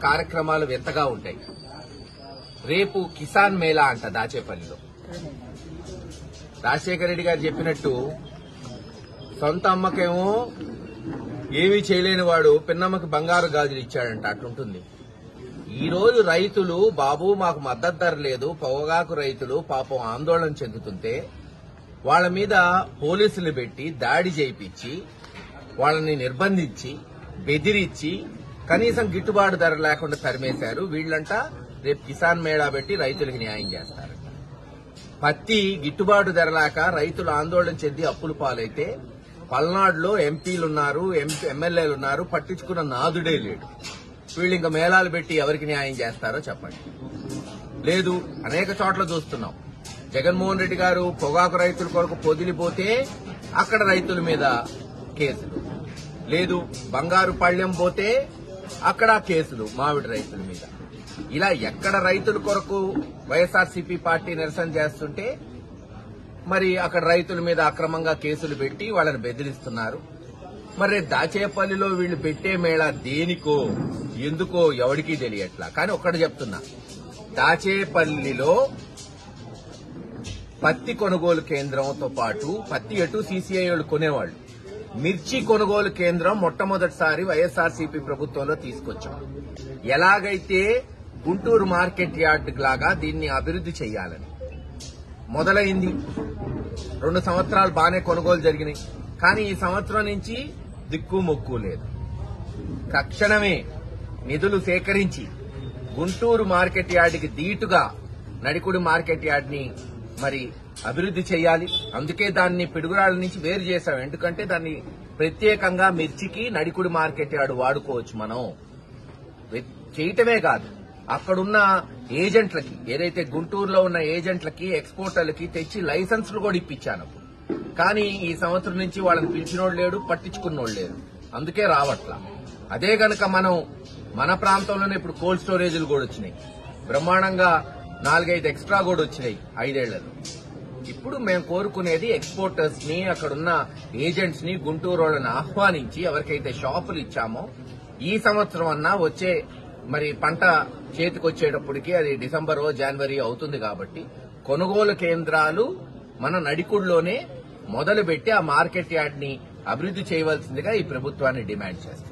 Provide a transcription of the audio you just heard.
కార్యక్రమాలు వింతగా ఉంటాయి. రేపు కిసాన్ మేళా అంట దాచేపల్లిలో. రాజశేఖర రెడ్డి గారు చెప్పినట్టు సొంత అమ్మకేమో ఏమీ చేయలేని వాడు పిన్నమ్మకి బంగారు గాజులు ఇచ్చాడంట. అట్లుంటుంది. ఈ రోజు రైతులు బాబు మాకు మద్దతు ధర లేదు, పొగాకు రైతులు పాపం ఆందోళన చెందుతుంటే వాళ్ల మీద పోలీసులు పెట్టి దాడి చేయించి వాళ్ళని నిర్బంధించి బెదిరించి కనీసం గిట్టుబాటు ధర లేకుండా తరిమేశారు. వీళ్లంటా రేపు కిసాన్ మేళా పెట్టి రైతులకు న్యాయం చేస్తారంట. పత్తి గిట్టుబాటు ధర లేక రైతులు ఆందోళన చెంది అప్పుల పాలైతే పల్నాడులో ఎంపీలున్నారు, ఎమ్మెల్యేలున్నారు, పట్టించుకున్న నాదుడే లేడు. వీళ్ళు ఇంకా మేళాలు పెట్టి ఎవరికి న్యాయం చేస్తారో చెప్పండి. లేదు, అనేక చోట్ల చూస్తున్నాం. జగన్మోహన్ రెడ్డి గారు పొగాకు రైతుల కొరకు పొదిలిపోతే అక్కడ రైతుల మీద కేసులు, లేదు బంగారు పళ్లెం పోతే అక్కడ కేసులు మామిడి రైతుల మీద. ఇలా ఎక్కడ రైతుల కొరకు వైఎస్ఆర్సీపీ పార్టీ నిరసన చేస్తుంటే మరి అక్కడ రైతుల మీద అక్రమంగా కేసులు పెట్టి వాళ్ళని బెదిరిస్తున్నారు. మరి దాచేపల్లిలో వీళ్లు పెట్టే మేళా దేనికో ఎందుకో ఎవరికీ తెలియట్లా. కానీ ఒక్కటి చెప్తున్నా, దాచేపల్లిలో పత్తి కొనుగోలు కేంద్రంతో పాటు పత్తి ఎటు సీసీఐ వాళ్ళు కొనేవాళ్లు, మిర్చి కొనుగోలు కేంద్రం మొట్టమొదటిసారి వైఎస్ఆర్సీపీ ప్రభుత్వంలో తీసుకొచ్చాం. ఎలాగైతే గుంటూరు మార్కెట్ యార్డ్ లాగా దీన్ని అభివృద్ది చేయాలని మొదలైంది. 2 సంవత్సరాలు బాగానే కొనుగోలు జరిగినాయి. కానీ ఈ సంవత్సరం నుంచి దిక్కు మొక్కు లేదు. తక్షణమే నిధులు సేకరించి గుంటూరు మార్కెట్ యార్డ్కి దీటుగా నడికుడి మార్కెట్ యార్డ్ ని మరి అభివృద్ది చేయాలి. అందుకే దాన్ని పిడుగురాళ్ల నుంచి వేరు చేశాం. ఎందుకంటే దాన్ని ప్రత్యేకంగా మిర్చికి నడికుడి మార్కెట్ యార్డ్ వాడుకోవచ్చు. మనం చేయటమే కాదు, అక్కడున్న ఏజెంట్లకి, ఏదైతే గుంటూరులో ఉన్న ఏజెంట్లకి, ఎక్స్పోర్టర్లకి తెచ్చి లైసెన్సులు కూడా ఇప్పించాను. కానీ ఈ సంవత్సరం నుంచి వాళ్ళని పిలిచినోడు లేడు, పట్టించుకున్నోడు లేడు. అందుకే రావట్లా. అదే గనక మనం మన ప్రాంతంలోనే ఇప్పుడు కోల్డ్ స్టోరేజీలు కూడా వచ్చినాయి. బ్రహ్మాండంగా 4-5 ఎక్స్ట్రా కూడా వచ్చినాయి 5 ఏళ్లలో. ఇప్పుడు మేము కోరుకునేది ఎక్స్పోర్టర్స్ ని, అక్కడున్న ఏజెంట్స్ ని, గుంటూరు వాళ్ళని ఆహ్వానించి ఎవరికైతే షాపులు ఇచ్చామో ఈ సంవత్సరం అన్నా వచ్చే మరి పంట చేతికొచ్చేటప్పటికి అది డిసెంబరో జనవరి అవుతుంది. కాబట్టి కొనుగోలు కేంద్రాలు మన నడికుడిలోనే మొదలుపెట్టి ఆ మార్కెట్ యార్డ్ ని అభివృద్ది చేయవలసిందిగా ఈ ప్రభుత్వాన్ని డిమాండ్ చేస్తాం.